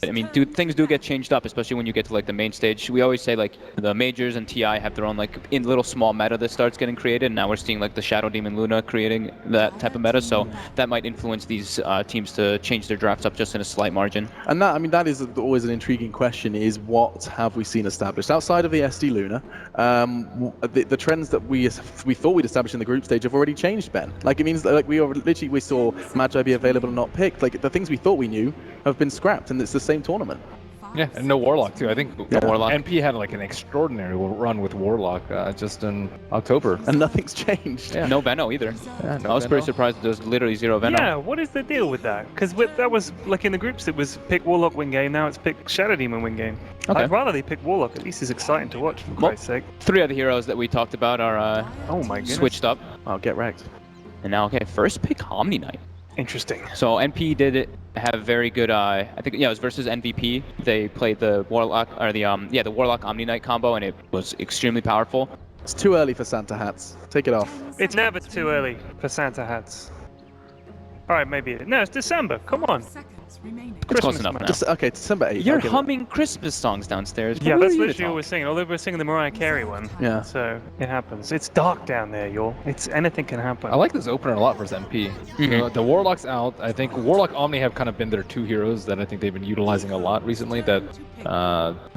I mean, things do get changed up, especially when you get to like the main stage. We always say like the majors and TI have their own like in little small meta that starts getting created. And now we're seeing like the Shadow Demon Luna creating that type of meta, so that might influence these teams to change their drafts up just in a slight margin. And that, I mean, that is always an intriguing question: is what have we seen established outside of the SD Luna? The trends that we thought we'd established in the group stage have already changed, Ben. Like it means that like we saw Magi be available and not picked. Like the things we thought we knew have been scrapped, and it's the same tournament. Yeah, and no Warlock too. I think Warlock. NP had like an extraordinary run with Warlock just in October. And nothing's changed. Yeah. No Veno either. Yeah, no I was pretty Veno. surprised there's literally zero Veno. Yeah, what is the deal with that? Because that was, like in the groups, it was pick Warlock win game, now it's pick Shadow Demon win game. Okay. I'd rather they pick Warlock, at least it's exciting to watch, for Christ's sake. 3 of the heroes that we talked about are Oh my goodness. switched up. Oh, get wrecked. And now, okay, first pick Omni Knight. Interesting. So NP did have very good. I think it was versus MVP. They played the Warlock or the Warlock Omni Knight combo, and it was extremely powerful. It's too early for Santa hats. Take it off. It's never too early for Santa hats. Alright, maybe no, it's December. Come on. It's close enough now. Okay, December 8th. You're humming Christmas songs downstairs. Yeah, What that's are you to literally what talk? we're singing. Although we're singing the Mariah Carey one. Yeah. So it happens. It's dark down there, y'all. Anything can happen. I like this opener a lot versus MP. The Warlock's out. I think Warlock Omni have kind of been their 2 heroes that I think they've been utilizing a lot recently that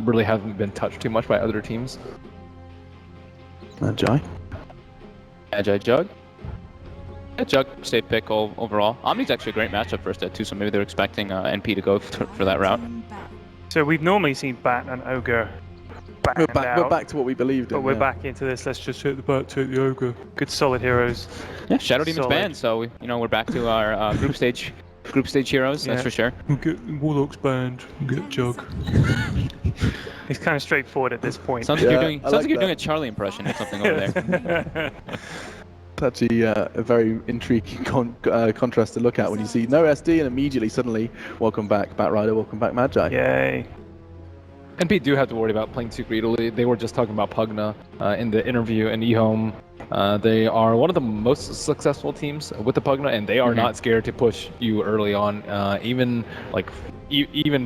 really haven't been touched too much by other teams. Magi. Magi Jug. Yeah, Jug, safe pick overall. Omni's actually a great matchup for Stet too, so maybe they're expecting NP to go for that route. So we've normally seen Bat and Ogre We're banned out, back to what we believed in. but we're yeah. back into this. Let's just hit the Bat, take the Ogre. Good solid heroes. Yeah, Shadow Demon's Solid. banned, so we're back to our group stage heroes. That's Yeah. for sure. We'll get Warlock's banned. We'll get Jug. It's kind of straightforward at this point. Sounds like Yeah, you're doing. I Sounds like like you're that. doing a Charlie impression or something over there. It's actually a very intriguing contrast to look at when you see no SD and immediately suddenly welcome back Bat Rider, welcome back Magi. Yay. NP do have to worry about playing too greedily. They were just talking about Pugna in the interview in EHOME. They are one of the most successful teams with the Pugna, and they are not scared to push you early on. Even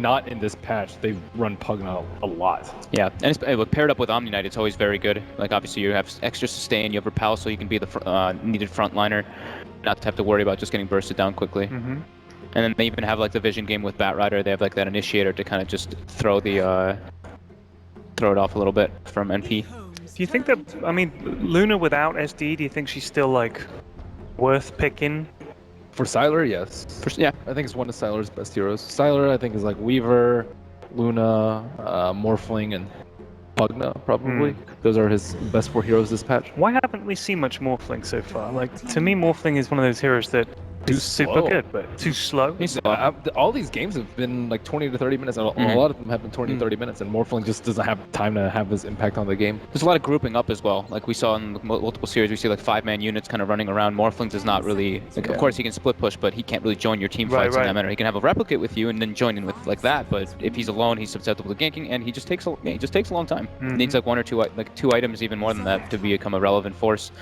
not in this patch, they've run Pugna a lot. Yeah, and paired up with Omni Knight, it's always very good. Like obviously you have extra sustain, you have repel, so you can be the needed frontliner, not to have to worry about just getting bursted down quickly. And then they even have like the vision game with Bat Rider. They have like that initiator to kind of just throw it off a little bit from NP. Do you think that, I mean, Luna without SD, do you think she's still, like, worth picking? For Sylar, yes. Yeah. I think it's one of Sylar's best heroes. Sylar, I think, is like Weaver, Luna, Morphling, and Pugna, probably. Those are his best 4 heroes this patch. Why haven't we seen much Morphling so far? Like, to me, Morphling is one of those heroes that is super slow. good, but too slow. All these games have been like 20 to 30 minutes, and a lot of them have been 20 to 30 minutes, and Morphling just doesn't have time to have this impact on the game. There's a lot of grouping up as well. Like we saw in the multiple series, we see like 5-man units kind of running around. Morphling does not really, like, of course he can split push, but he can't really join your team fights in that manner. He can have a replicate with you and then join in with like that, but if he's alone, he's susceptible to ganking, and he just takes a long time. Needs like 1 or 2, like 2 items, even more than that, to become a relevant force.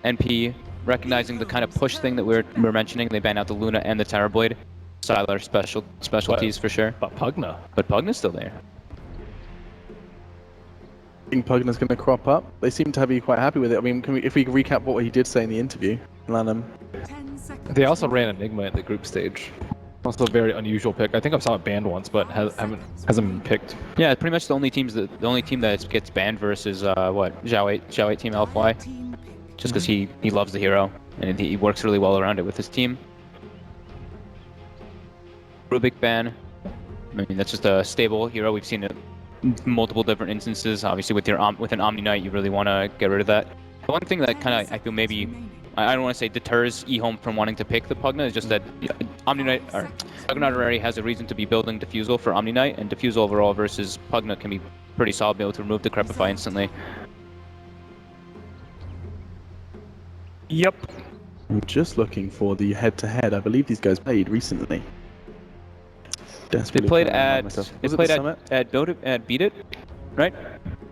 NP, recognizing the kind of push thing that we're mentioning, they ban out the Luna and the Terrorblade. Sylar specialties for sure. But Pugna. But Pugna's still there. I think Pugna's going to crop up. They seem to be quite happy with it. I mean, if we recap what he did say in the interview, Lanham. They also ran Enigma at the group stage. Also a very unusual pick. I think I saw it banned once, but hasn't been picked. Yeah, pretty much the only team that gets banned versus Zhao 8 Team LFY. Just because he loves the hero and he works really well around it with his team. Rubik ban. I mean, that's just a stable hero. We've seen it in multiple different instances. Obviously, with an Omni Knight, you really want to get rid of that. The one thing that kind of I feel maybe I don't want to say deters EHOME from wanting to pick the Pugna is just that Omni Knight or Juggernaut already has a reason to be building Diffusal for Omni Knight, and Diffusal overall versus Pugna can be pretty solid, be able to remove the Crepify instantly. Yep. I'm just looking for the head-to-head. I believe these guys played recently. They played at Beat It, right?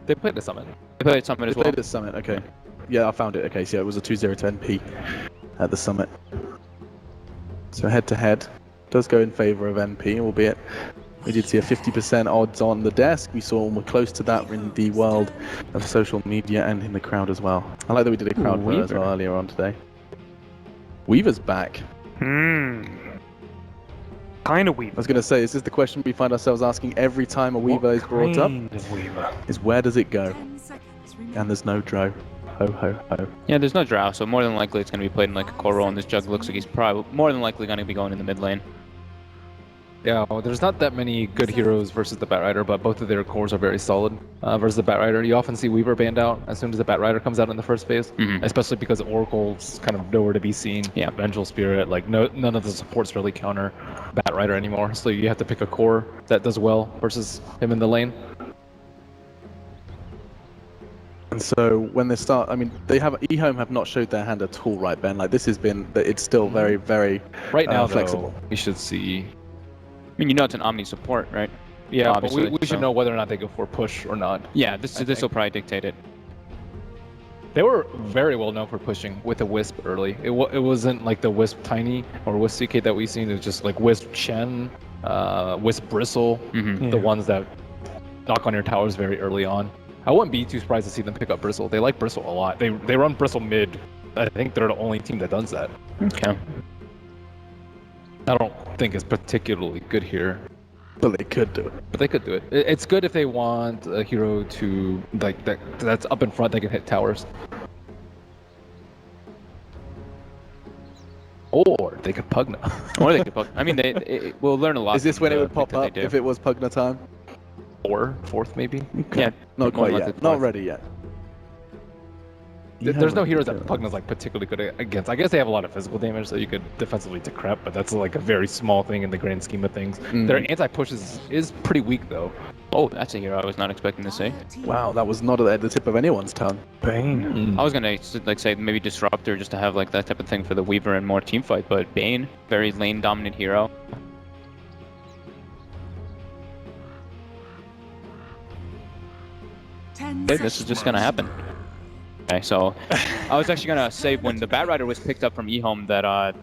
They played the Summit. They played at Summit as well. They played at Summit, okay. Yeah, I found it. Okay, so it was a 2-0 to NP at the Summit. So head-to-head does go in favor of NP, albeit We did see a 50% odds on the desk. We saw we're close to that in the world of social media and in the crowd as well. I like that we did a crowd vote as well earlier on today. Weaver's back. Kind of Weaver. I was going to say, this is the question we find ourselves asking every time a Weaver is brought up. Weaver? Is where does it go? And there's no Dro. Ho, ho, ho. Yeah, there's no Drow, so more than likely it's going to be played in like a core role, and this Jug looks like he's probably more than likely going to be going in the mid lane. Yeah, well, there's not that many good heroes versus the Batrider, but both of their cores are very solid. Versus the Batrider, you often see Weaver banned out as soon as the Batrider comes out in the first phase, especially because Oracle's kind of nowhere to be seen. Yeah, Vengeful Spirit, like none of the supports really counter Batrider anymore, so you have to pick a core that does well versus him in the lane. And so when they start, I mean, they have EHOME have not showed their hand at all, right, Ben? Like this has been, it's still very, very right now flexible. Though, we should see. I mean, you know it's an Omni support, right? Yeah, but we should know whether or not they go for push or not. Yeah, this will probably dictate it. They were very well known for pushing with a Wisp early. It wasn't like the Wisp Tiny or Wisp CK that we've seen. It's just like Wisp Chen, Wisp Bristle, the ones that knock on your towers very early on. I wouldn't be too surprised to see them pick up Bristle. They like Bristle a lot. They run Bristle mid. I think they're the only team that does that. Okay. I don't think it's particularly good here. But they could do it. But they could do it. It's good if they want a hero to like that's up in front that can hit towers. Or they could Pugna. Or they could Pugna. I mean, we'll learn a lot. Is this when it would pop up if it was Pugna time? Or fourth maybe? Okay. Yeah, not quite yet. Not ready yet. There's no heroes that Pugna's like particularly good against. I guess they have a lot of physical damage, so you could defensively decrep, but that's like a very small thing in the grand scheme of things. Their anti-push is pretty weak though. Oh, that's a hero I was not expecting to see. Wow, that was not at the tip of anyone's tongue. Bane. I was gonna like say maybe Disruptor just to have like that type of thing for the Weaver and more team fight, but Bane, very lane dominant hero. This is just gonna happen. Okay, so I was actually gonna say when the Batrider was picked up from EHOME that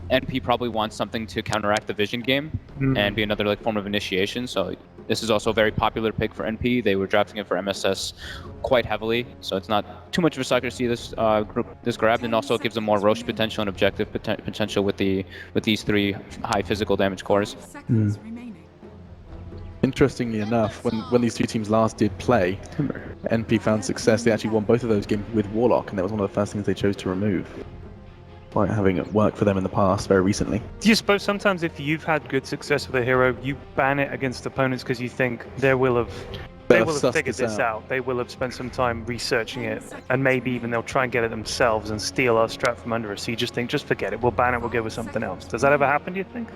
NP probably wants something to counteract the vision game and be another like form of initiation. So this is also a very popular pick for NP. They were drafting it for MSS quite heavily, so it's not too much of a shocker to see this this grabbed, and also it gives them more Roche potential and objective potential with these three high physical damage cores. Interestingly enough, when these two teams last did play, NP found success. They actually won both of those games with Warlock, and that was one of the first things they chose to remove. Despite having it work for them in the past, very recently. Do you suppose sometimes if you've had good success with a hero, you ban it against opponents because you think they will have figured this out. They will have spent some time researching it, and maybe even they'll try and get it themselves and steal our strat from under us. So you just think, just forget it. We'll ban it. We'll go with something else. Does that ever happen? Do you think?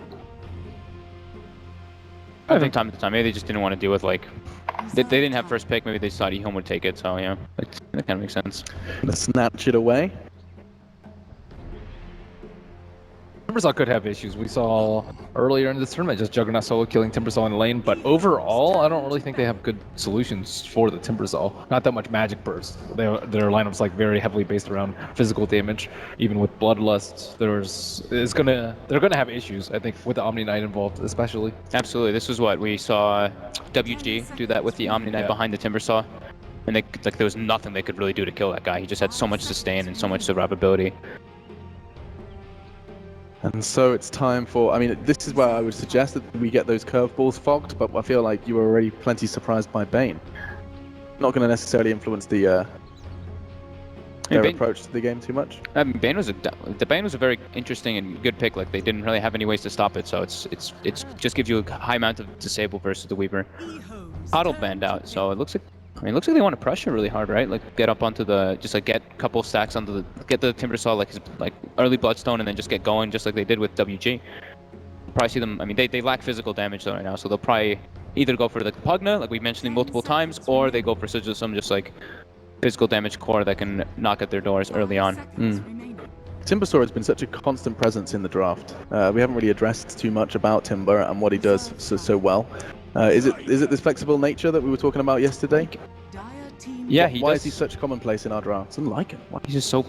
I think time to time, maybe they just didn't want to deal with like they didn't have first pick. Maybe they thought EHOME would take it. So yeah, that kind of makes sense. Gonna snatch it away. Timbersaw could have issues. We saw earlier in this tournament just Juggernaut solo killing Timbersaw in the lane, but overall, I don't really think they have good solutions for the Timbersaw. Not that much magic burst. Their lineup's like very heavily based around physical damage. Even with Bloodlust, they're gonna have issues. I think with the Omni Knight involved, especially. Absolutely, this is what we saw WG do that with the Omni Knight behind the Timbersaw, and there was nothing they could really do to kill that guy. He just had so much sustain and so much survivability. And so it's time for, I mean, this is where I would suggest that we get those curveballs fogged, but I feel like you were already plenty surprised by Bane. Not going to necessarily influence their approach to the game too much. Bane was a very interesting and good pick. Like they didn't really have any ways to stop it, so it's just gives you a high amount of disable versus the Weaver. Auto banned out, so it looks like they want to pressure really hard, right? Like get up onto get a couple stacks onto get the Timbersaw like early Bloodstone and then just get going just like they did with WG. Probably see them. I mean, they lack physical damage though right now, so they'll probably either go for the Pugna, like we mentioned multiple times, or they go for some just like physical damage core that can knock at their doors early on. Timbersaw has been such a constant presence in the draft. We haven't really addressed too much about Timber and what he does so well. Is it this flexible nature that we were talking about yesterday? Yeah, Why is he such commonplace in our drafts? I like him. He's just so,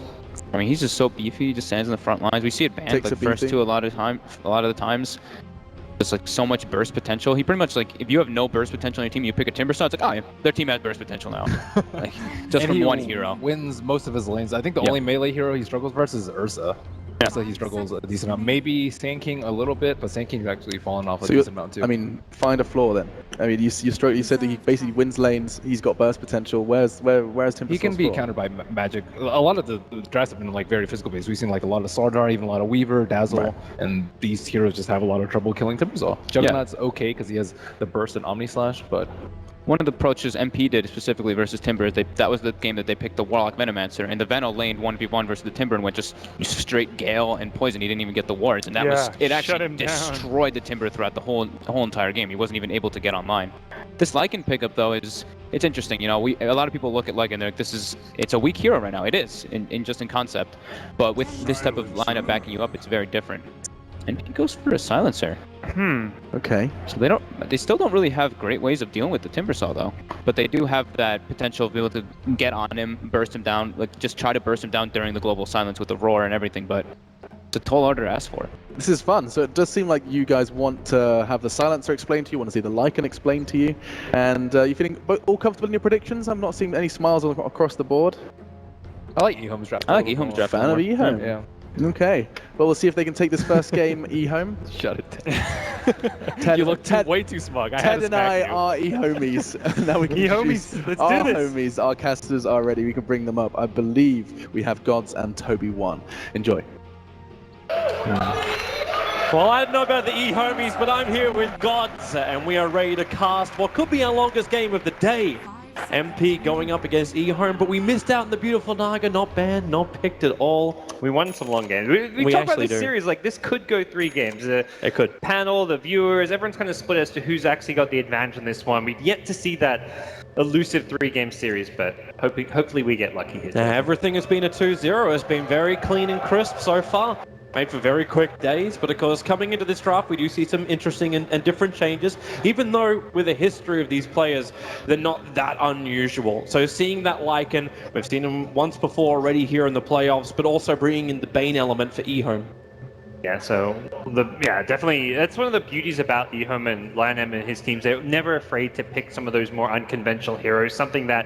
he's just so beefy. He just stands in the front lines. We see it banned like first two a lot of the times. There's like so much burst potential. He pretty much like, if you have no burst potential on your team, you pick a Timbersaw, it's like, oh, yeah, their team has burst potential now. Like, just from one hero. Wins most of his lanes. I think the only melee hero he struggles versus is Ursa. So he struggles a decent amount. Maybe Sand King a little bit, but Sand King's actually fallen off a decent amount too. I mean, find a flaw then. I mean, you said that he basically wins lanes. He's got burst potential. Where's Timbersaw's He can be flaw? countered by magic. A lot of the drafts have been like very physical based. We've seen like a lot of Sardar, even a lot of Weaver, Dazzle, and these heroes just have a lot of trouble killing Timbersaw. Juggernaut's okay because he has the burst and Omni Slash, but one of the approaches MP did specifically versus Timber, that was the game that they picked the Warlock Venomancer, and the Veno laned 1v1 versus the Timber and went just straight Gale and Poison. He didn't even get the wards, and that it actually destroyed the Timber throughout the whole entire game. He wasn't even able to get online. This Lycan pickup though it's interesting. You know, a lot of people look at Lycan, they're like, it's a weak hero right now. It is just in concept, but with this type of lineup backing you up, it's very different. And he goes for a silencer. Okay. So they still don't really have great ways of dealing with the Timbersaw though. But they do have that potential to be able to get on him, burst him down, like just try to burst him down during the global silence with the roar and everything, but it's a tall order to ask for. This is fun. So it does seem like you guys want to have the silencer explained to you, want to see the Lycan explained to you, and you feeling all comfortable in your predictions? I'm not seeing any smiles across the board. I like EHOME's draft. I like EHOME's draft. Fan of EHOME. Yeah. Okay. Well, we'll see if they can take this first game EHOME. Shut it. Ted, You look way too smug. Ted and I are EHOMEs. Now we can EHOMEs. Let's our do this. homies, our casters are ready. We can bring them up. I believe we have Gods and Toby 1. Enjoy. Well, I don't know about the eHomies, but I'm here with Gods, and we are ready to cast what could be our longest game of the day. MP going up against eHome, but we missed out on the beautiful Naga, not banned, not picked at all. We won some long games. We talked about this series like this could go 3 games. It could. Panel, the viewers, everyone's kind of split as to who's actually got the advantage in this one. We've yet to see that elusive 3-game series, but hopefully we get lucky here. Everything has been a 2-0. It's been very clean and crisp so far. Made for very quick days, but of course coming into this draft we do see some interesting and different changes, even though with a history of these players they're not that unusual. So seeing that Lycan, we've seen him once before already here in the playoffs, but also bringing in the Bane element for eHome. Yeah, so definitely that's one of the beauties about EHOME and Lionel and his teams. They're never afraid to pick some of those more unconventional heroes, something that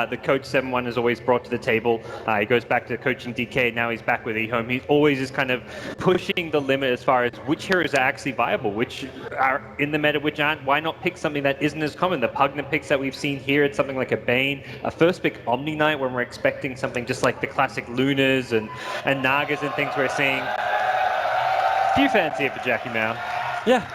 the coach 7-1 has always brought to the table. He goes back to coaching DK, now he's back with EHOME. He always is kind of pushing the limit as far as which heroes are actually viable, which are in the meta, which aren't. Why not pick something that isn't as common? The Pugna picks that we've seen here, it's something like a Bane, a first pick Omni Knight when we're expecting something just like the classic Lunas and Nagas and things we're seeing. Few fans here for Jackie now. Yeah.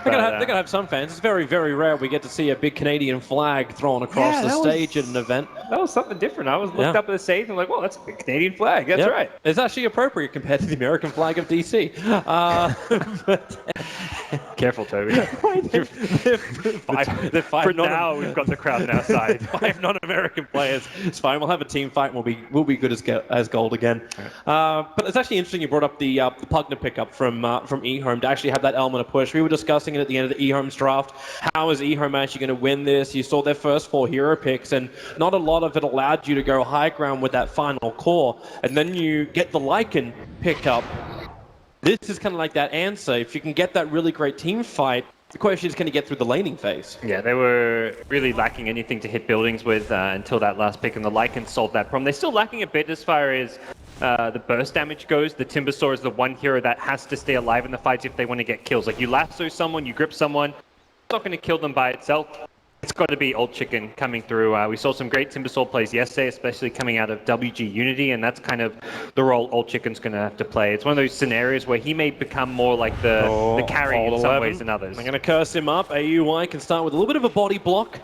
They're gonna have some fans. It's very, very rare we get to see a big Canadian flag thrown across the stage at an event. That was something different. I was looked up at the stage and like, well, that's a big Canadian flag. That's right. It's actually appropriate compared to the American flag of DC. Careful, Toby. For now, we've got the crowd on our side. 5 non-American players. It's fine. We'll have a team fight. And we'll be good as gold again. But it's actually interesting you brought up the Pugna pickup from eHome to actually have that element of push. We were discussing it at the end of the eHome's draft. How is eHome actually going to win this? You saw their first 4 hero picks, and not a lot of it allowed you to go high ground with that final core. And then you get the Lycan pickup. This is kind of like that answer. If you can get that really great team fight, the question is, can you get through the laning phase? Yeah, they were really lacking anything to hit buildings with until that last pick, and the Lycan solved that problem. They're still lacking a bit as far as the burst damage goes. The Timbersaw is the one hero that has to stay alive in the fights if they want to get kills. Like, you lasso someone, you grip someone, it's not going to kill them by itself. It's got to be Old Chicken coming through. We saw some great Timbersaw plays yesterday, especially coming out of WG Unity, and that's kind of the role Old Chicken's going to have to play. It's one of those scenarios where he may become more like the carry in some ways than others. I'm going to curse him up. AUI can start with a little bit of a body block.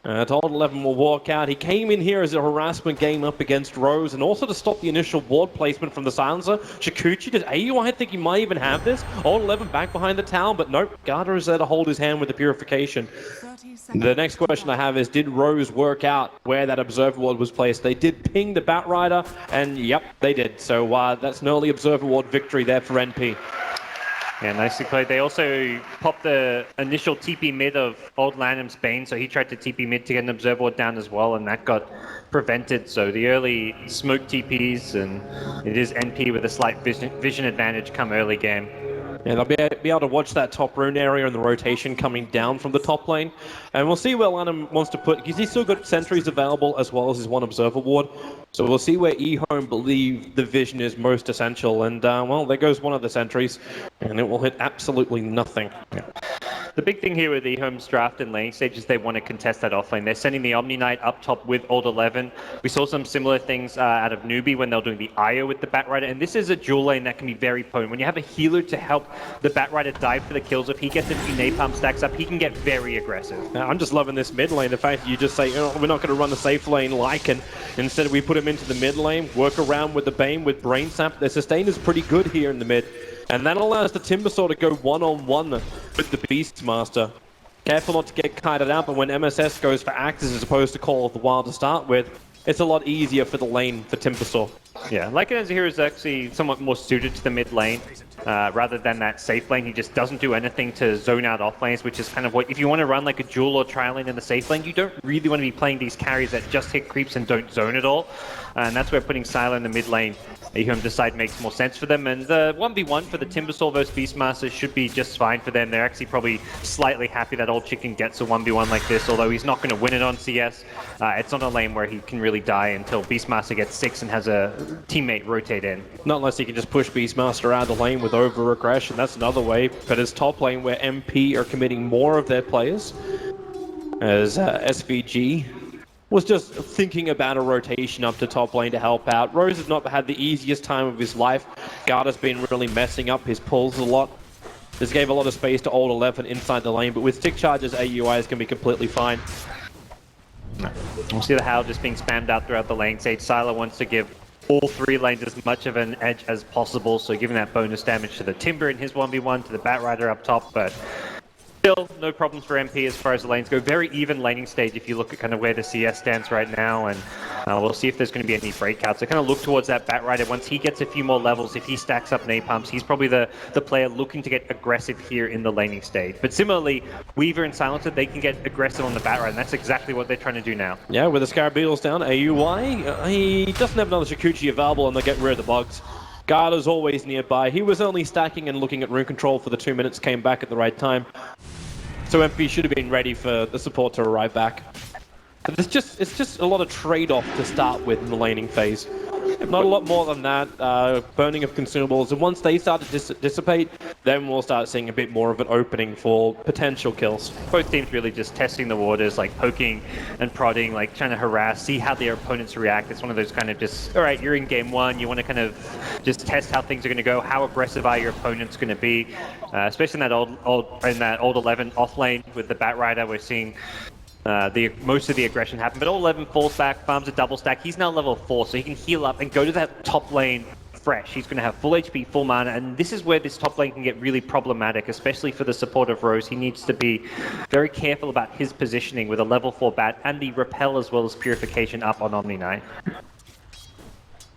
Old 11 will walk out. He came in here as a harassment game up against Rose, and also to stop the initial ward placement from the silencer. Shikuchi, does AUI think he might even have this? Old 11 back behind the tower, but nope. Garter is there to hold his hand with the purification. The next question I have is, did Rose work out where that observer ward was placed? They did ping the Batrider, and yep, they did. So that's an early observer ward victory there for NP. Yeah, nicely played. They also popped the initial TP mid of Old Lanham's Bane, so he tried to TP mid to get an observer ward down as well, and that got prevented. So the early smoke TPs, and it is NP with a slight vision advantage come early game. Yeah, they'll be able to watch that top rune area and the rotation coming down from the top lane. And we'll see where Lanham wants to put, because he's still got sentries available as well as his one observer ward. So we'll see where EHOME believe the vision is most essential. And, well, there goes one of the sentries, and it will hit absolutely nothing. Yeah. The big thing here with EHOME's draft and laning stage is they want to contest that offlane. They're sending the Omni Knight up top with Old 11. We saw some similar things out of Newbie when they were doing the IO with the Batrider, and this is a dual lane that can be very potent. When you have a healer to help the Batrider dive for the kills, if he gets a few napalm stacks up, he can get very aggressive. Now, I'm just loving this mid lane. The fact that you just say, oh, we're not going to run the safe lane Lycan. Instead, we put him into the mid lane, work around with the Bane, with Brain Sap. Their sustain is pretty good here in the mid. And that allows the Timbersaw to go one-on-one with the Beastmaster. Careful not to get kited out, but when MSS goes for Axes as opposed to Call of the Wild to start with, it's a lot easier for the lane for Timbersaw. Yeah, Lycan as a hero is actually somewhat more suited to the mid lane rather than that safe lane. He just doesn't do anything to zone out off lanes, which is kind of what, if you want to run like a duel or trial lane in the safe lane, you don't really want to be playing these carries that just hit creeps and don't zone at all. And that's where putting Silo in the mid lane, EHOME decide makes more sense for them. And the 1v1 for the Timbersaw versus Beastmaster should be just fine for them. They're actually probably slightly happy that Old Chicken gets a 1v1 like this, although he's not going to win it on CS. It's not a lane where he can really die until Beastmaster gets 6 and has a teammate rotate in. Not unless he can just push Beastmaster out of the lane with over-aggression. That's another way. But it's top lane where MP are committing more of their players. As SVG was just thinking about a rotation up to top lane to help out. Rose has not had the easiest time of his life. Garda's been really messing up his pulls a lot. This gave a lot of space to Old 11 inside the lane, but with stick charges, AUIs can be completely fine. We'll see the Howl just being spammed out throughout the lane stage. Silo wants to give all 3 lanes as much of an edge as possible, so giving that bonus damage to the Timber in his 1v1, to the Batrider up top, but still, no problems for MP as far as the lanes go. Very even laning stage if you look at kind of where the CS stands right now, and we'll see if there's going to be any breakouts. I kind of look towards that Batrider. Once he gets a few more levels, if he stacks up napalms, he's probably the player looking to get aggressive here in the laning stage. But similarly, Weaver and Silencer, they can get aggressive on the Batrider, and that's exactly what they're trying to do now. Yeah, with the Scarab Beetles down, AUI, he doesn't have another Shikuchi available, and they get rid of the bugs. Garda's always nearby. He was only stacking and looking at rune control for the 2 minutes, came back at the right time. So MP should have been ready for the support to arrive back. But it's just a lot of trade-off to start with in the laning phase. Not a lot more than that. Burning of consumables, and once they start to dissipate, then we'll start seeing a bit more of an opening for potential kills. Both teams really just testing the waters, like poking and prodding, like trying to harass, see how their opponents react. It's one of those kind of just, all right, you're in game 1, you want to kind of just test how things are going to go, how aggressive are your opponents going to be, especially in that old 11 off lane with the Batrider. We're seeing most of the aggression happen, but Old 11 falls back, farms a double stack. He's now level 4, so he can heal up and go to that top lane fresh. He's going to have full HP, full mana, and this is where this top lane can get really problematic, especially for the support of Rose. He needs to be very careful about his positioning with a level 4 bat and the repel as well as purification up on Omni Knight.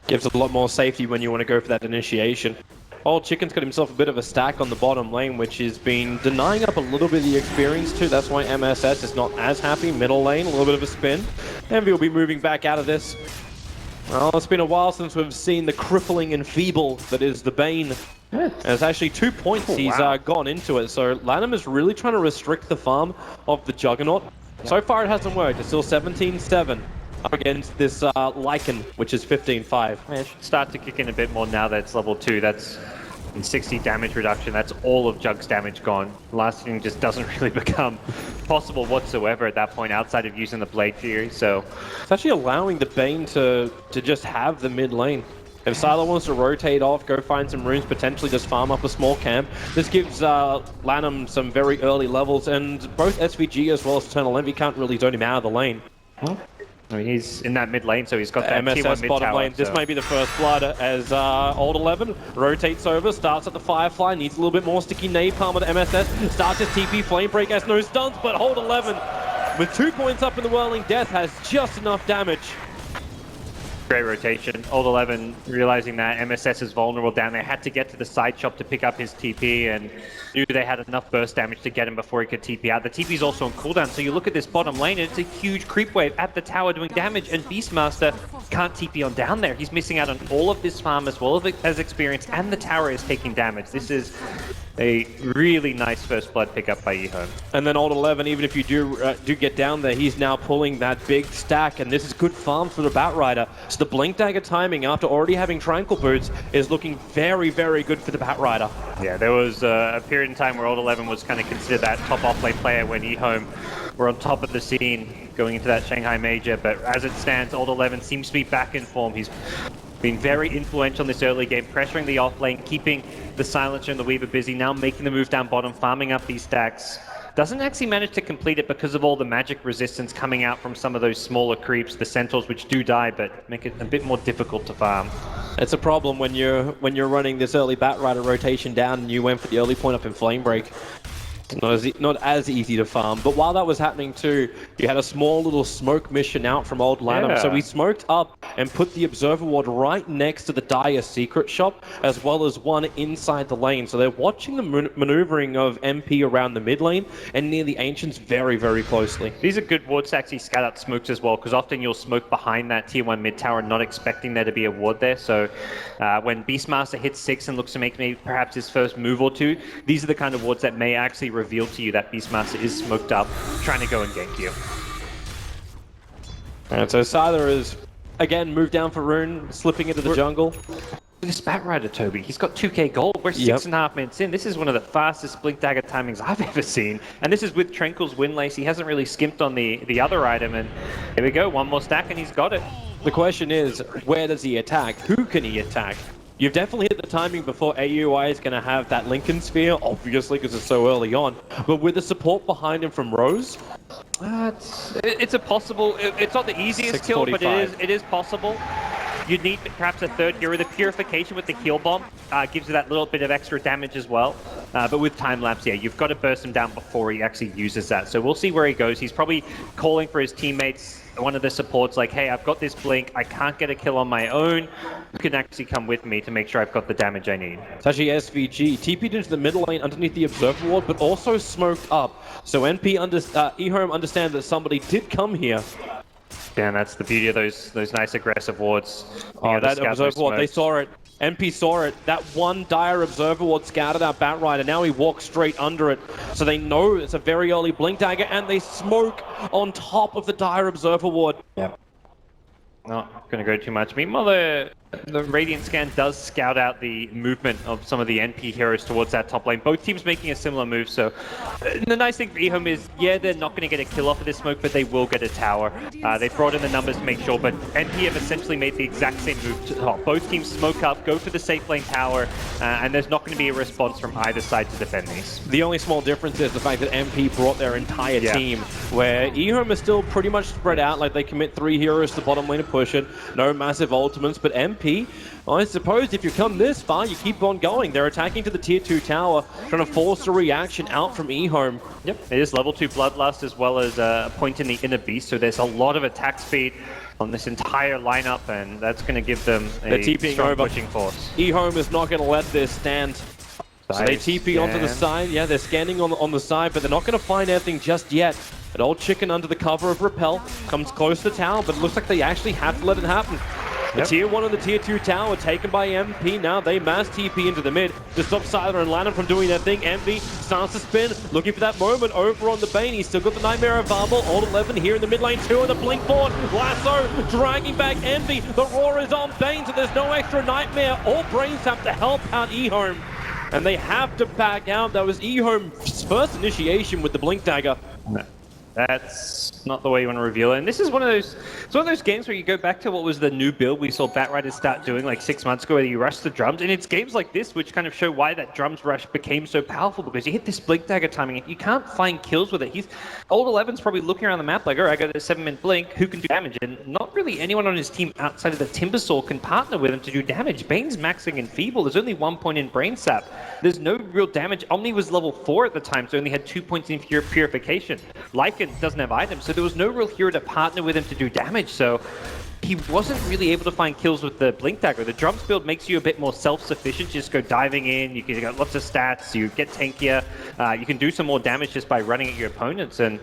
Gives a lot more safety when you want to go for that initiation. Old Chicken's got himself a bit of a stack on the bottom lane, which has been denying up a little bit of the experience too. That's why MSS is not as happy. Middle lane, a little bit of a spin. Envy will be moving back out of this. Well, it's been a while since we've seen the crippling and feeble that is the Bane. There's actually 2 points he's gone into it, so Lanham is really trying to restrict the farm of the Juggernaut. So far it hasn't worked. It's still 17-7 against this Lycan, which is 15-5. Yeah, it should start to kick in a bit more now that it's level 2. That's 60 damage reduction. That's all of Jug's damage gone. Lasting just doesn't really become possible whatsoever at that point outside of using the Blade Fury, so it's actually allowing the Bane to just have the mid lane. If Silo wants to rotate off, go find some runes, potentially just farm up a small camp, this gives Lanham some very early levels, and both SVG as well as Eternal Envy can't really zone him out of the lane. I mean, he's in that mid lane, so he's got that MSS T1 mid bottom tower, lane. This might be the first blood as Old 11 rotates over, starts at the Firefly, needs a little bit more sticky napalm at MSS, starts his TP flame break, has no stunts, but Old 11 with 2 points up in the Whirling Death has just enough damage. Great rotation. Old 11 realizing that MSS is vulnerable down there, had to get to the side shop to pick up his TP and knew they had enough burst damage to get him before he could TP out. The TP is also on cooldown, so you look at this bottom lane and it's a huge creep wave at the tower doing damage, and Beastmaster can't TP on down there. He's missing out on all of this farm as well as experience, and the tower is taking damage. This is A really nice first blood pickup by EHOME. And then Old 11, even if you do get down there, he's now pulling that big stack, and this is good farm for the Batrider. So the Blink Dagger timing, after already having Tranquil Boots, is looking very, very good for the Batrider. Yeah, there was a period in time where Old 11 was kind of considered that top off-lane player when EHOME were on top of the scene going into that Shanghai Major, but as it stands, Old 11 seems to be back in form. He's been very influential in this early game, pressuring the off-lane, keeping the Silencer and the Weaver busy, now making the move down bottom, farming up these stacks. Doesn't actually manage to complete it because of all the magic resistance coming out from some of those smaller creeps, the Centaurs, which do die, but make it a bit more difficult to farm. It's a problem when you're running this early Batrider rotation down and you went for the early point up in Flame Break. Not as easy to farm, but while that was happening too, you had a small little smoke mission out from Old Lanham. Yeah. So we smoked up and put the Observer Ward right next to the Dire Secret Shop, as well as one inside the lane. So they're watching the maneuvering of MP around the mid lane and near the Ancients very, very closely. These are good wards to actually scout out smokes as well, because often you'll smoke behind that tier 1 mid tower, not expecting there to be a ward there. So when Beastmaster hits 6 and looks to make maybe perhaps his first move or two, these are the kind of wards that may actually reveal to you that Beastmaster is smoked up, trying to go and gank you. And so Scyther is, again, moved down for Rune, slipping into the jungle. This Batrider, Toby, he's got 2k gold. We're 6.5 minutes in. This is one of the fastest Blink Dagger timings I've ever seen. And this is with Tranquil's Windlace. He hasn't really skimped on the other item. And here we go, one more stack and he's got it. The question is, where does he attack? Who can he attack? You've definitely hit the timing before AUI is going to have that Lincoln Sphere, obviously, because it's so early on. But with the support behind him from Rose... It's a possible... It's not the easiest kill, but it is possible. You'd need perhaps a third hero. The Purification with the heal bomb gives you that little bit of extra damage as well. But with time lapse, yeah, you've got to burst him down before he actually uses that. So we'll see where he goes. He's probably calling for his teammates, one of the supports, like, hey, I've got this blink. I can't get a kill on my own. You can actually come with me to make sure I've got the damage I need. It's actually SVG. TP'd into the middle lane underneath the Observer Ward, but also smoked up. So EHOME understand that somebody did come here. Yeah, that's the beauty of those nice aggressive wards. Oh, that Observer Ward, they saw it. MP saw it. That one Dire Observer Ward scouted out Batrider. Now he walks straight under it. So they know it's a very early Blink Dagger, and they smoke on top of the Dire Observer Ward. Yep. Not going to go too much. Meanwhile, the Radiant scan does scout out the movement of some of the NP heroes towards that top lane. Both teams making a similar move, so the nice thing for EHOME is, yeah, they're not going to get a kill off of this smoke, but they will get a tower. They brought in the numbers to make sure, but NP have essentially made the exact same move to top. Both teams smoke up, go for the safe lane tower, and there's not going to be a response from either side to defend these. The only small difference is the fact that MP brought their entire team, where EHOME is still pretty much spread out, like they commit 3 heroes to the bottom lane to push it, no massive ultimates, but MP, well, I suppose if you come this far, you keep on going. They're attacking to the tier 2 tower, trying to force a reaction out from EHOME. Yep, it is level 2 Bloodlust as well as a point in the Inner Beast, so there's a lot of attack speed on this entire lineup, and that's going to give them a strong pushing force. EHOME is not going to let this stand. So they TP onto the side. Yeah, they're scanning on the side, but they're not going to find anything just yet. An old chicken under the cover of Repel comes close to the tower, but it looks like they actually have to let it happen. The tier 1 and the tier 2 tower taken by MP. Now they mass TP into the mid to stop Scyther and Lanham from doing their thing. Envy starts to spin, looking for that moment over on the Bane. He's still got the Nightmare of Varble. Old 11 here in the mid lane, 2 on the blink board. Lasso dragging back Envy. The roar is on Bane, so there's no extra Nightmare. All brains have to help out EHOME, and they have to back out. That was EHOME's first initiation with the Blink Dagger. No. That's not the way you want to reveal it. And this is one of those games where you go back to what was the new build we saw Batrider start doing like 6 months ago, where you rush the drums. And it's games like this which kind of show why that drums rush became so powerful, because you hit this Blink Dagger timing, you can't find kills with it. Old 11's probably looking around the map like, all right, I got a 7-minute blink, who can do damage? And not really anyone on his team outside of the Timbersaw can partner with him to do damage. Bane's maxing Enfeeble. There's only 1 point in Brain Sap. There's no real damage. Omni was level 4 at the time, so only had 2 points in Purification. Lycan doesn't have items, so there was no real hero to partner with him to do damage, so he wasn't really able to find kills with the Blink Dagger. The drums build makes you a bit more self-sufficient. You just go diving in, you get lots of stats, you get tankier, you can do some more damage just by running at your opponents, and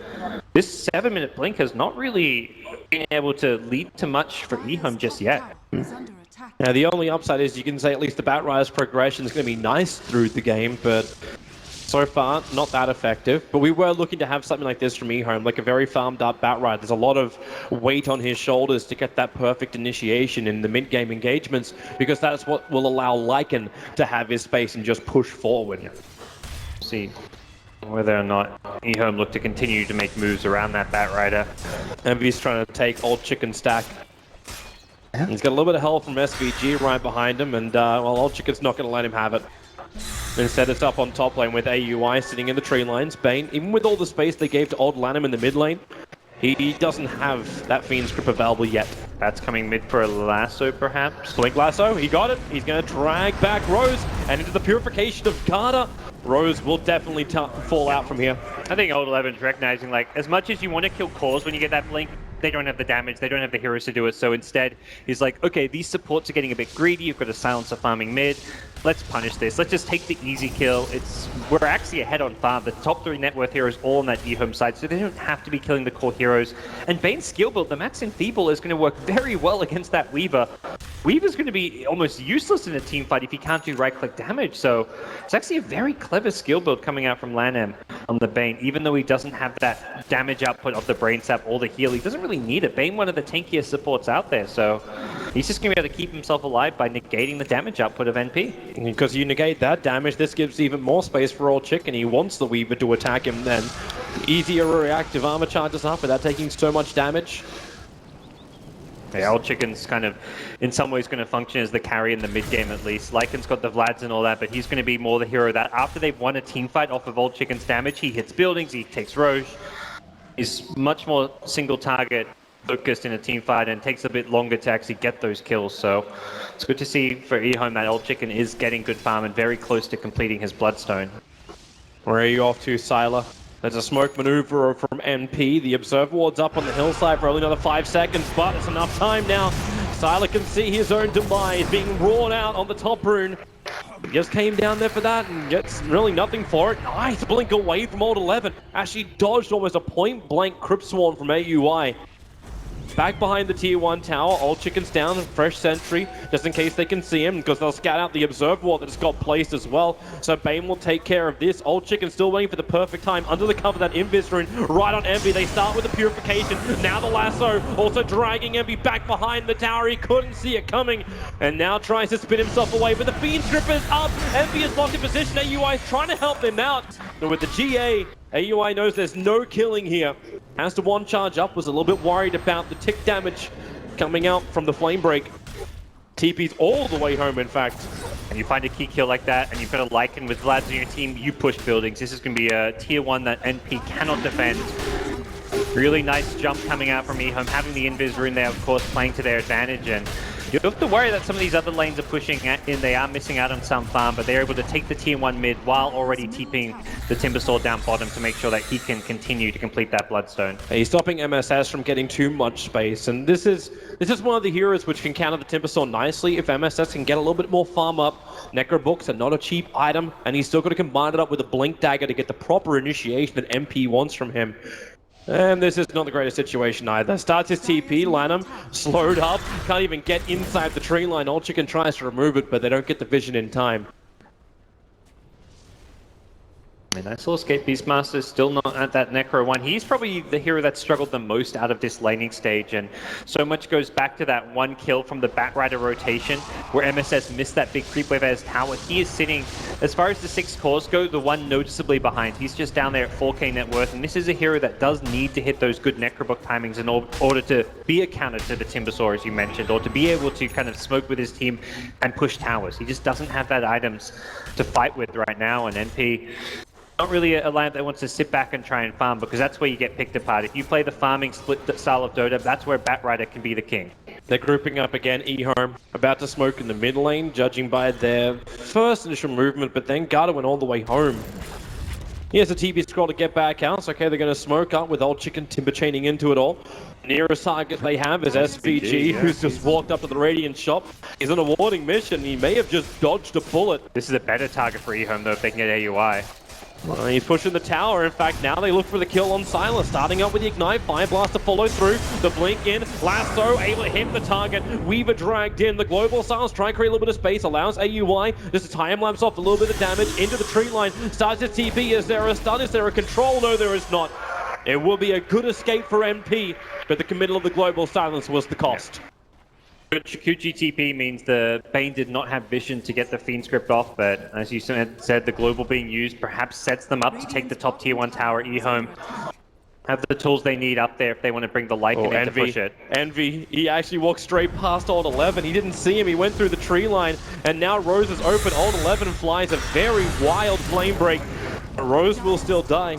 this 7-minute blink has not really been able to lead to much for EHOME just yet. Now, the only upside is you can say at least the Batrider's progression is going to be nice through the game, but So far, not that effective, but we were looking to have something like this from EHOME, like a very farmed up Batrider. There's a lot of weight on his shoulders to get that perfect initiation in the mid-game engagements, because that's what will allow Lycan to have his space and just push forward. See whether or not EHOME look to continue to make moves around that Batrider. Envy's trying to take Old Chicken stack. He's got a little bit of help from SVG right behind him, and well, Old Chicken's not going to let him have it. Instead, it's up on top lane with AUI sitting in the tree lines. Bane, even with all the space they gave to Old Lanham in the mid lane, he doesn't have that Fiend's Grip available yet. That's coming mid for a lasso, perhaps. Blink Lasso, he got it. He's going to drag back Rose, and into the purification of Garda. Rose will definitely fall out from here. I think Old 11's recognizing, like, as much as you want to kill cores when you get that blink, they don't have the damage, they don't have the heroes to do it, so instead, he's like, okay, these supports are getting a bit greedy, you've got a Silencer farming mid, let's punish this, let's just take the easy kill. We're actually ahead on farm, the top 3 net worth heroes all on that EHOME side, so they don't have to be killing the core heroes. And Bane's skill build, the Max Enfeeble, is going to work very well against that Weaver. Weaver's going to be almost useless in a team fight if he can't do right-click damage, so it's actually a very clever skill build coming out from Lanham on the Bane. Even though he doesn't have that damage output of the Brain Sap or the heal, he doesn't really need it. Bane, one of the tankiest supports out there, so he's just going to be able to keep himself alive by negating the damage output of NP. Because you negate that damage, this gives even more space for Old Chicken. He wants the Weaver to attack him then. Easier reactive armor charges up without taking so much damage. Yeah, Old Chicken's kind of, in some ways, going to function as the carry in the mid-game at least. Lycan's got the Vlads and all that, but he's going to be more the hero that after they've won a team fight off of Old Chicken's damage, he hits buildings, he takes Roche. He's much more single target focused in a team fight and takes a bit longer to actually get those kills. So it's good to see for EHOME that Old Chicken is getting good farm and very close to completing his Bloodstone. Where are you off to, Sylar? There's a smoke maneuver from NP. The Observer Ward's up on the hillside for only another 5 seconds, but it's enough time now. Sylar can see his own demise being roared out on the top rune. He just came down there for that and gets really nothing for it. Nice blink away from Old 11. Actually dodged almost a point-blank Crypt Swarm from AUI. Back behind the tier 1 tower, Old Chicken's down, fresh sentry, just in case they can see him, because they'll scout out the Observer Ward that's got placed as well. So Bane will take care of this. Old Chicken still waiting for the perfect time under the cover of that Invis rune, right on Envy. They start with the purification, now the lasso, also dragging Envy back behind the tower. He couldn't see it coming, and now tries to spin himself away, but the Fiend's Grip is up. Envy is locked in position. AUI is trying to help them out, but with the GA, AUI knows there's no killing here. Has to one charge up, was a little bit worried about the tick damage coming out from the flame break. TP's all the way home, in fact. And you find a key kill like that, and you've got a Lycan with Vlads on your team, you push buildings. This is going to be a tier 1 that NP cannot defend. Really nice jump coming out from EHOME, having the Invis rune there, of course, playing to their advantage. And you have to worry that some of these other lanes are pushing in. They are missing out on some farm, but they're able to take the tier 1 mid while already TPing the Timbersaw down bottom to make sure that he can continue to complete that Bloodstone. He's stopping MSS from getting too much space, and this is one of the heroes which can counter the Timbersaw nicely if MSS can get a little bit more farm up. Necro Books are not a cheap item, and he's still got to combine it up with a Blink Dagger to get the proper initiation that MP wants from him. And this is not the greatest situation either. Starts his TP, Lanham, slowed up, can't even get inside the tree line. Old Chicken tries to remove it, but they don't get the vision in time. I mean, I saw Escape Beastmaster still not at that Necro one. He's probably the hero that struggled the most out of this laning stage, and so much goes back to that one kill from the Batrider rotation, where MSS missed that big creep wave at his tower. He is sitting, as far as the 6 cores go, the one noticeably behind. He's just down there at 4k net worth, and this is a hero that does need to hit those good Necrobook timings in order to be a counter to the Timbersaw, as you mentioned, or to be able to kind of smoke with his team and push towers. He just doesn't have that items to fight with right now, and NP not really a lineup that wants to sit back and try and farm, because that's where you get picked apart. If you play the farming split style of Dota, that's where Batrider can be the king. They're grouping up again, EHOME, about to smoke in the mid lane, judging by their first initial movement, but then Garda went all the way home. Here's a TP scroll to get back out. So, okay, they're going to smoke up with Old Chicken timber chaining into it all. Nearest target they have is SVG, who's just walked up to the Radiant shop. He's on a warding mission. He may have just dodged a bullet. This is a better target for EHOME, though, if they can get AUI. He's pushing the tower. In fact, now they look for the kill on Silas. Starting up with the Ignite. Fire Blast to follow through. The Blink in. Lasso able to hit the target. Weaver dragged in. The Global Silence trying to create a little bit of space. Allows AUI just to time-lapse off a little bit of damage into the tree line. Starts his TP. Is there a stun? Is there a control? No, there is not. It will be a good escape for MP, but the committal of the Global Silence was the cost. Chikuchi TP means the Bane did not have vision to get the Fiend script off, but as you said, the global being used perhaps sets them up to take the top tier 1 tower. EHOME have the tools they need up there if they want to bring the Lycan in to push it. Envy, he actually walked straight past Old 11. He didn't see him, he went through the tree line, and now Rose is open. Old 11 flies a very wild flame break. Rose will still die.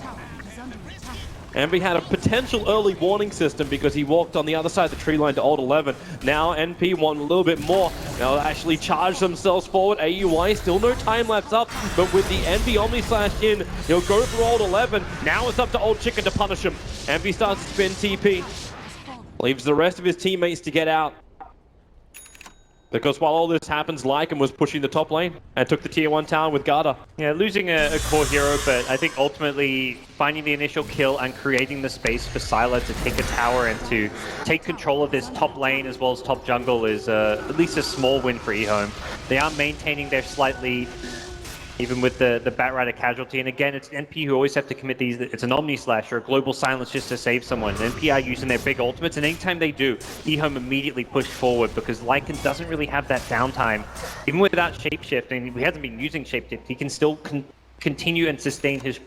Envy had a potential early warning system because he walked on the other side of the tree line to Old 11. Now NP want a little bit more. They'll actually charge themselves forward. AUI still no time lapse up, but with the Envy Omni Slash in, he'll go through Old 11. Now it's up to Old Chicken to punish him. Envy starts to spin TP. Leaves the rest of his teammates to get out. Because while all this happens, Lycan was pushing the top lane and took the tier 1 tower with Garda. Yeah, losing a core hero, but I think ultimately finding the initial kill and creating the space for Syla to take a tower and to take control of this top lane as well as top jungle is at least a small win for EHOME. They are maintaining their slight lead, even with the Batrider casualty. And again, it's NP who always have to commit these. It's an Omni Slash or a Global Silence just to save someone. And NP are using their big ultimates, and anytime they do, EHOME immediately push forward because Lycan doesn't really have that downtime. Even without Shapeshift, and he hasn't been using Shapeshift, he can still continue and sustain his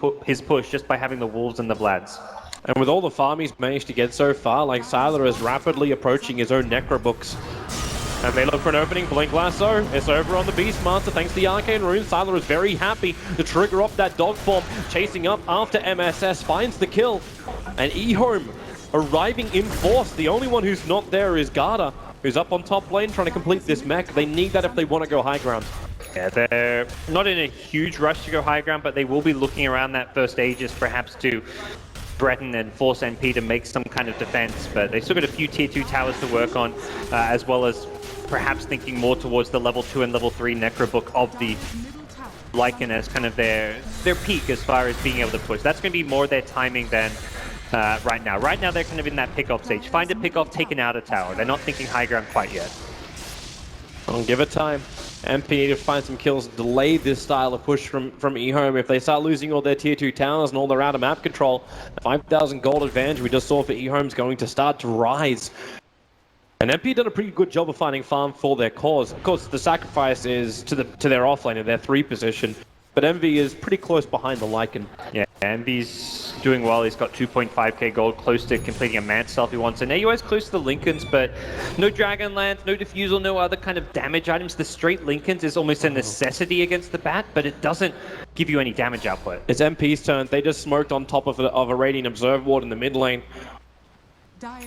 push just by having the Wolves and the Vlads. And with all the farm he's managed to get so far, like Sylar is rapidly approaching his own Necrobooks. And they look for an opening. Blink Lasso. It's over on the Beastmaster thanks to the Arcane Rune. Sylar is very happy to trigger off that dog form. Chasing up after MSS. Finds the kill. And EHOME arriving in force. The only one who's not there is Garda, who's up on top lane trying to complete this mech. They need that if they want to go high ground. Yeah, they're not in a huge rush to go high ground, but they will be looking around that first Aegis perhaps to threaten and force NP to make some kind of defense. But they've still got a few tier 2 towers to work on, as well as perhaps thinking more towards the level 2 and level 3 Necrobook of the Lycan as kind of their peak as far as being able to push. That's going to be more their timing than right now. Right now they're kind of in that pick-off stage. Find a pick-off, taken out a tower. They're not thinking high ground quite yet. I'll give it time. MP need to find some kills, delay this style of push from EHOME. If they start losing all their tier 2 towers and all their out-of-map control, the 5,000 gold advantage we just saw for EHOME is going to start to rise. And MP done a pretty good job of finding farm for their cause. Of course, the sacrifice is to their offlane in their 3 position, but Envy is pretty close behind the Lycan. Yeah, Envy's doing well. He's got 2.5k gold, close to completing a Mad Stealth he wants. And AUI's close to the Lincolns, but no Dragonlance, no Diffusal, no other kind of damage items. The straight Lincolns is almost a necessity against the Bat, but it doesn't give you any damage output. It's MP's turn. They just smoked on top of a Radiant Observe Ward in the mid lane.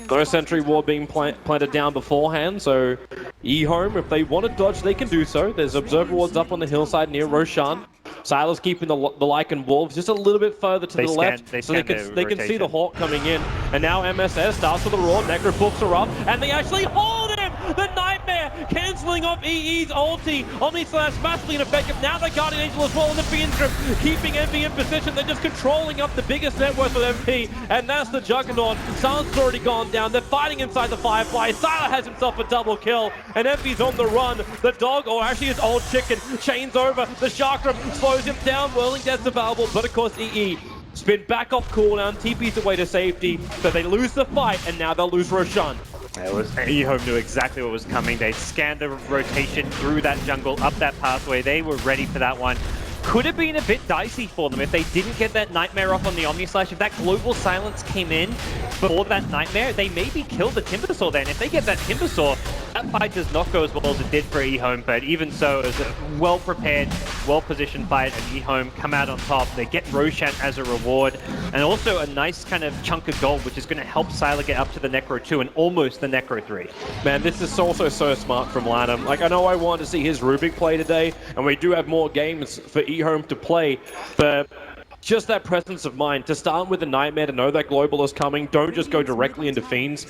No sentry ward being planted down beforehand, so EHOME, if they want to dodge, they can do so. There's observer wards up on the hillside near Roshan. Sylar's keeping the Lycan Wolves just a little bit further to the left, so they can see the Hawk coming in. And now MSS starts with a roar, Necrobooks are up, and they actually hold him! The Nightmare cancelling off EE's ulti. Omni Slash massively ineffective. Now the Guardian Angel as well in the Fiend Strip, keeping MP in position. They're just controlling up the biggest net worth of MP, and that's the Juggernaut. Silence already gone down. They're fighting inside the Firefly. Sylar has himself a double kill, and MP's on the run. The dog, or actually his Old Chicken, chains over. The Chakram slows him down. Whirling Death's available, but of course EE spin back off cooldown, TP's away to safety, so they lose the fight, and now they'll lose Roshan. EHOME knew exactly what was coming. They scanned the rotation through that jungle, up that pathway. They were ready for that one. Could have been a bit dicey for them if they didn't get that Nightmare off on the Omni Slash. If that Global Silence came in before that Nightmare, they maybe killed the Timbersaw then. If they get that Timbersaw, that fight does not go as well as it did for EHOME, but even so, it was a well-prepared, well-positioned fight, and EHOME come out on top. They get Roshan as a reward, and also a nice kind of chunk of gold, which is going to help Sylar get up to the Necro 2 and almost the Necro 3. Man, this is also so smart from Lanham. Like, I know I wanted to see his Rubik play today, and we do have more games for EHOME to play, but just that presence of mind to start with a Nightmare, to know that Global is coming, don't just go directly into Fiends.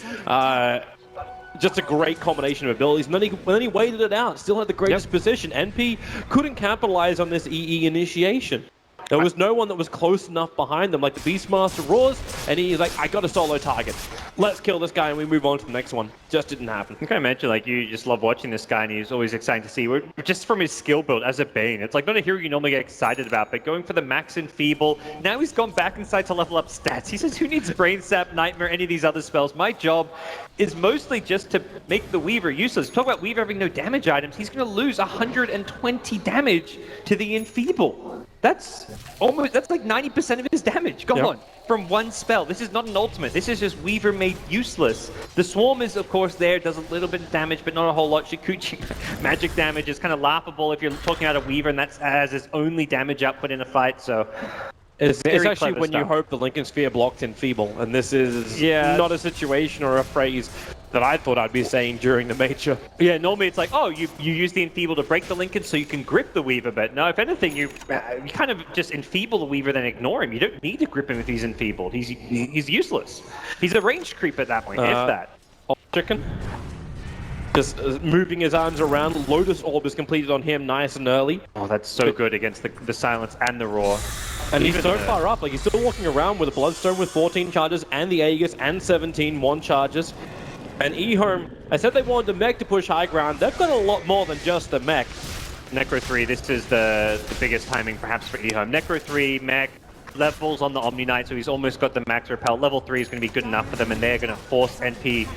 Just a great combination of abilities, and then he waited it out, still had the greatest position. NP couldn't capitalize on this EE initiation. There was no one that was close enough behind them, like the Beastmaster roars, and he's like, I got a solo target. Let's kill this guy and we move on to the next one. Just didn't happen. I can imagine, like, you just love watching this guy, and he's always exciting to see. Just from his skill build as a Bane, it's like not a hero you normally get excited about, but going for the max Enfeeble. Now he's gone back inside to level up stats. He says, who needs Brain Sap, Nightmare, any of these other spells? My job is mostly just to make the Weaver useless. Talk about Weaver having no damage items. He's going to lose 120 damage to the Enfeeble. That's like 90% of his damage gone from one spell. This is not an ultimate. This is just Weaver made useless. The Swarm is, of course, there, does a little bit of damage, but not a whole lot. Shikuchi magic damage is kind of laughable if you're talking about a Weaver, and that's as his only damage output in a fight, so... It's actually when you hope the Lincoln Sphere blocked Enfeeble, and this is not a situation or a phrase that I thought I'd be saying during the major. Yeah, normally it's like, oh, you use the Enfeeble to break the Lincoln so you can grip the Weaver, but no, if anything, you kind of just Enfeeble the Weaver, then ignore him. You don't need to grip him if he's Enfeebled. He's useless. He's a ranged creep at that point, if that. Chicken. Just moving his arms around. Lotus Orb is completed on him nice and early. Oh, that's so good against the Silence and the Roar. And he's so far up, like he's still walking around with a Bloodstone with 14 charges and the Aegis and 17 1 charges. And EHOME, I said they wanted the mech to push high ground. They've got a lot more than just the mech. Necro 3, this is the biggest timing perhaps for EHOME. Necro 3, mech, levels on the Omni Knight, so he's almost got the max repel. Level 3 is going to be good enough for them, and they're going to force NP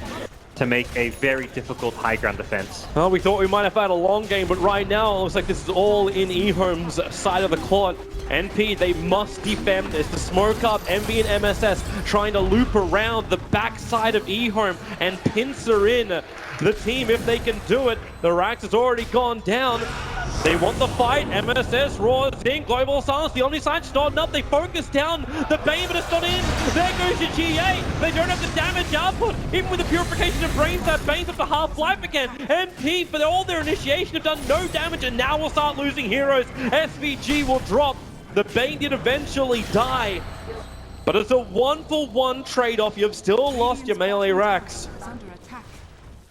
to make a very difficult high ground defense. Well, we thought we might have had a long game, but right now it looks like this is all in EHOME's side of the court. NP, they must defend this. The smoke up, MV and MSS trying to loop around the backside of EHOME and pincer in the team if they can do it. The Rax has already gone down. They want the fight. MSS roars in. Global Silence, the Omni Sight starting up. They focus down the Bane, but it's not in. There goes your GA. They don't have the damage output. Even with the purification of brains, that Bane's up to half-life again. NP, for all their initiation, have done no damage, and now we'll start losing heroes. SVG will drop. The Bane did eventually die, but it's a 1-for-1 trade-off. You've still lost your melee Rax.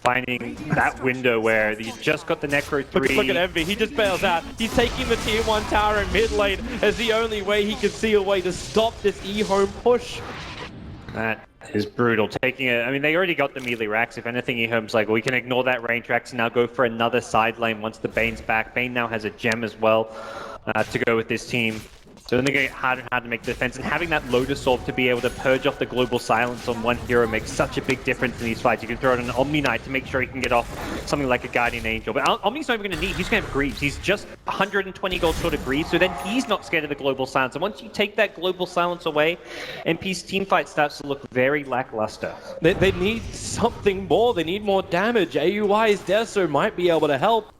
Finding that window where you just got the Necro 3. Look at Envy, he just bails out. He's taking the tier 1 tower in mid lane as the only way he can see a way to stop this EHOME push. That is brutal. Taking it, I mean, they already got the melee Rax. If anything, EHOME's like, well, we can ignore that range Rax and now go for another side lane once the Bane's back. Bane now has a gem as well to go with this team. So then they're going to get harder and harder to make the defense, and having that Lotus Orb to be able to purge off the Global Silence on one hero makes such a big difference in these fights. You can throw it on an Omni Knight to make sure he can get off something like a Guardian Angel. But Omni's not even going to need, he's going to have Greaves. He's just 120 gold short of Greaves, so then he's not scared of the Global Silence. And once you take that Global Silence away, NP's team fight starts to look very lackluster. They need something more. They need more damage. AUI's Deso might be able to help.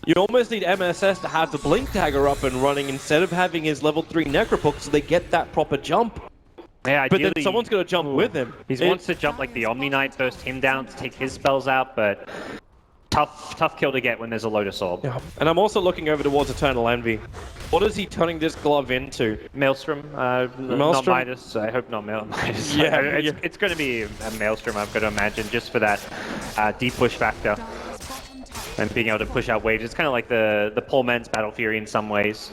You almost need MSS to have the Blink Dagger up and running instead of having his level 3 Necropuck so they get that proper jump. Yeah, but then someone's going to jump with him. He wants to jump like the Omni Knight, burst him down to take his spells out, but tough kill to get when there's a Lotus Orb. Yeah. And I'm also looking over towards Eternal Envy. What is he turning this glove into? Maelstrom? Not Midas. I hope not Midas. Yeah, it's going to be a Maelstrom, I've got to imagine, just for that deep push factor. And being able to push out waves. It's kind of like the poor man's Battle Fury in some ways.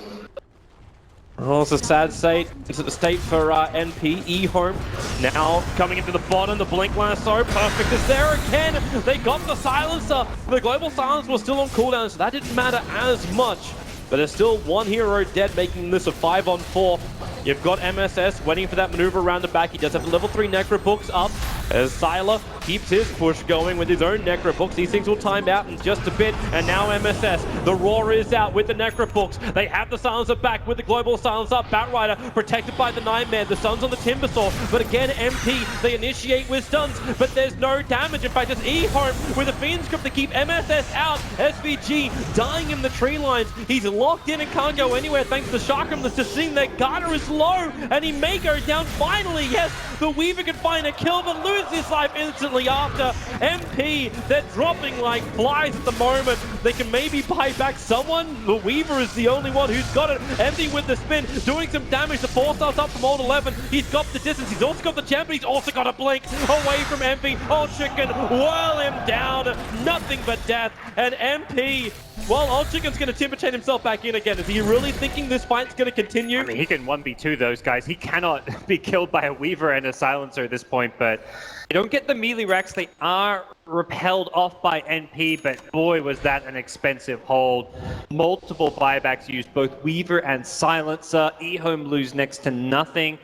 Oh, it's a sad state. It's the state for NP. EHOME now coming into the bottom. The Blink Lasso, perfect is there again. They got the Silencer. The Global Silence was still on cooldown, so that didn't matter as much. But there's still one hero dead, making this a 5-on-4. You've got MSS waiting for that maneuver around the back. He does have the level 3 Necrobooks up as Sylar keeps his push going with his own Necrobooks. These things will time out in just a bit. And now MSS, the Roar is out with the Necrobooks. They have the Silencer back with the Global Silence up. Batrider protected by the Nightmare. The Sun's on the Timbersaw. But again, MP, they initiate with stuns, but there's no damage. In fact, it's EHOME with a Fiend Script to keep MSS out. SVG dying in the tree lines. He's locked in and can't go anywhere thanks to Chakram that's just sitting there. Garter is low, and he may go down finally. Yes, the Weaver can find a kill, but lose his life instantly after. MP, they're dropping like flies at the moment. They can maybe buy back someone. The Weaver is the only one who's got it. Empty with the spin, doing some damage. The 4-star's up from old 11. He's got the distance. He's also got the champ, but he's also got a blink away from MP. Oh, Chicken, whirl him down. Nothing but death. And MP Well, Old Chicken's going to timber chain himself back in again. Is he really thinking this fight's going to continue? I mean, he can 1v2 those guys. He cannot be killed by a Weaver and a Silencer at this point, but you don't get the melee racks. They are repelled off by NP, but boy, was that an expensive hold. Multiple buybacks used, both Weaver and Silencer. EHOME lose next to nothing.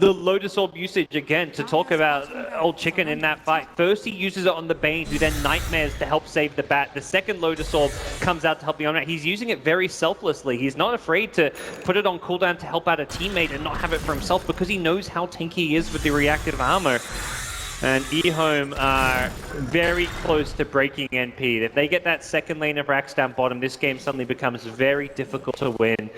The Lotus Orb usage, again, to talk about Old Chicken in that fight. First, he uses it on the Bane, who then Nightmares to help save the Bat. The second Lotus Orb comes out to help the Omnight. He's using it very selflessly. He's not afraid to put it on cooldown to help out a teammate and not have it for himself because he knows how tanky he is with the reactive armor. And EHOME are very close to breaking NP. If they get that second lane of racks down bottom, this game suddenly becomes very difficult to win.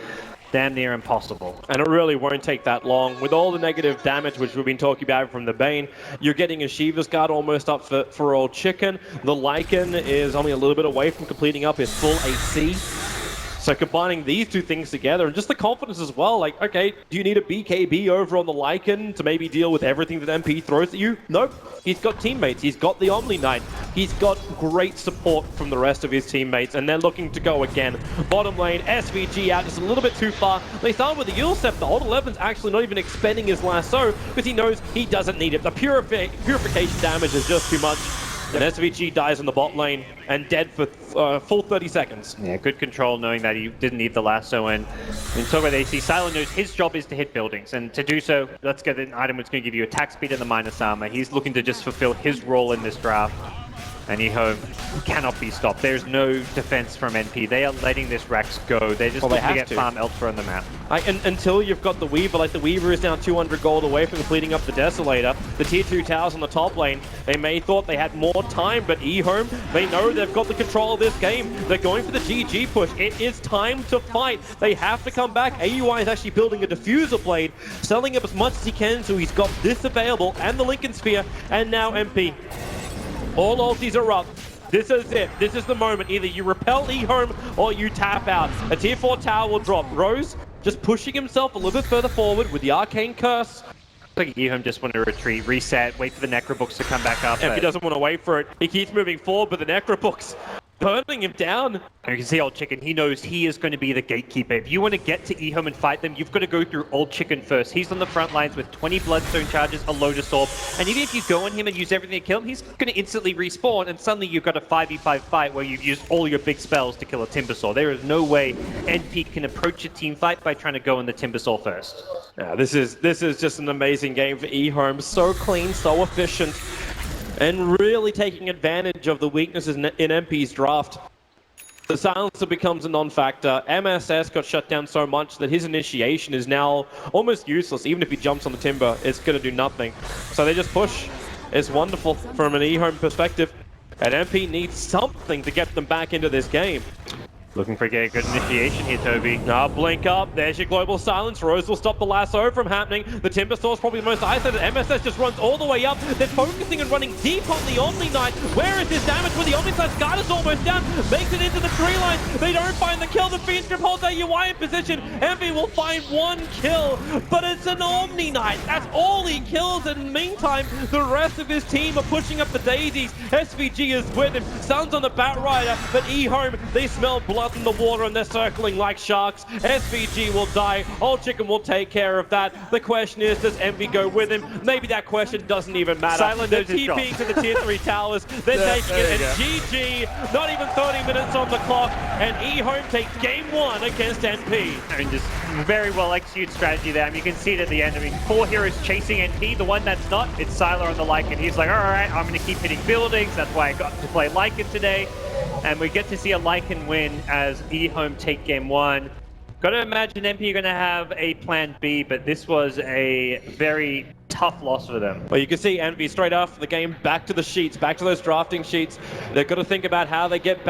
Damn near impossible. And it really won't take that long. With all the negative damage which we've been talking about from the Bane, you're getting a Shiva's Guard almost up for Old Chicken. The Lycan is only a little bit away from completing up his full AC. So combining these two things together, and just the confidence as well, like, okay, do you need a BKB over on the Lycan to maybe deal with everything that MP throws at you? Nope. He's got teammates. He's got the Omni Knight. He's got great support from the rest of his teammates, and they're looking to go again. Bottom lane, SVG out just a little bit too far. They start with the Yulsep. The Old 11's actually not even expending his lasso because he knows he doesn't need it. The purification damage is just too much. And SVG dies in the bot lane and dead for full 30 seconds. Yeah, good control knowing that he didn't need the lasso. And talk about AC, Silent knows his job is to hit buildings. And to do so, let's get an item that's going to give you attack speed and the minus armor. He's looking to just fulfill his role in this draft. And EHOME cannot be stopped. There's no defense from NP. They are letting this Rex go. They're just looking to get farm elsewhere on the map. Until you've got the Weaver, like the Weaver is now 200 gold away from completing up the Desolator. The tier 2 towers on the top lane, they may thought they had more time, but EHOME, they know they've got the control of this game. They're going for the GG push. It is time to fight. They have to come back. AUI is actually building a diffuser blade, selling up as much as he can, so he's got this available, and the Lincoln Sphere, and now MP. All ultis are up. This is it. This is the moment. Either you repel EHOME or you tap out. A tier 4 tower will drop. Rose just pushing himself a little bit further forward with the Arcane Curse. I think EHOME just want to retreat, reset, wait for the Necrobooks to come back up. If he doesn't want to wait for it, he keeps moving forward, but the Necrobooks burning him down. And you can see Old Chicken, he knows he is going to be the gatekeeper. If you want to get to EHOME and fight them, you've got to go through Old Chicken first. He's on the front lines with 20 Bloodstone charges, a Lotus Orb, and even if you go on him and use everything to kill him, he's going to instantly respawn, and suddenly you've got a 5v5 fight where you've used all your big spells to kill a Timbersaw. There is no way NP can approach a team fight by trying to go on the Timbersaw first. Yeah, this is just an amazing game for EHOME. So clean, so efficient, and really taking advantage of the weaknesses in MP's draft. The Silencer becomes a non-factor. MSS got shut down so much that his initiation is now almost useless. Even if he jumps on the Timber, it's going to do nothing. So they just push. It's wonderful from an EHOME perspective. And MP needs something to get them back into this game. Looking for a good initiation here, Toby. Now blink up. There's your global silence. Rose will stop the lasso from happening. The Timbersaw is probably the most isolated. MSS just runs all the way up. They're focusing and running deep on the Omni Knight. Where is his damage? When the Omni Knight's guard is almost down. Makes it into the tree line. They don't find the kill. The Fiend Strip holds AUI in position. Envy will find one kill, but it's an Omni Knight. That's all he kills. And in the meantime, the rest of his team are pushing up the daisies. SVG is with him. Sun's on the Bat Rider, but EHOME, they smell blood in the water and they're circling like sharks. SVG will die. Old Chicken will take care of that. The question is, does Envy go with him? Maybe that question doesn't even matter. Silent they're TPing to the tier 3 towers. They're taking it, and GG. Not even 30 minutes on the clock, and EHOME takes game 1 against NP. I mean, just very well executed strategy there. I mean, you can see it at the end. I mean, 4 heroes chasing NP. The one that's not, it's Sylar on the Lycan. He's like, all right, I'm going to keep hitting buildings. That's why I got to play Lycan today. And we get to see a Lycan win as EHOME take game 1. Got to imagine NP are going to have a plan B, but this was a very tough loss for them. Well, you can see Envy straight after the game back to the sheets, back to those drafting sheets. They've got to think about how they get back.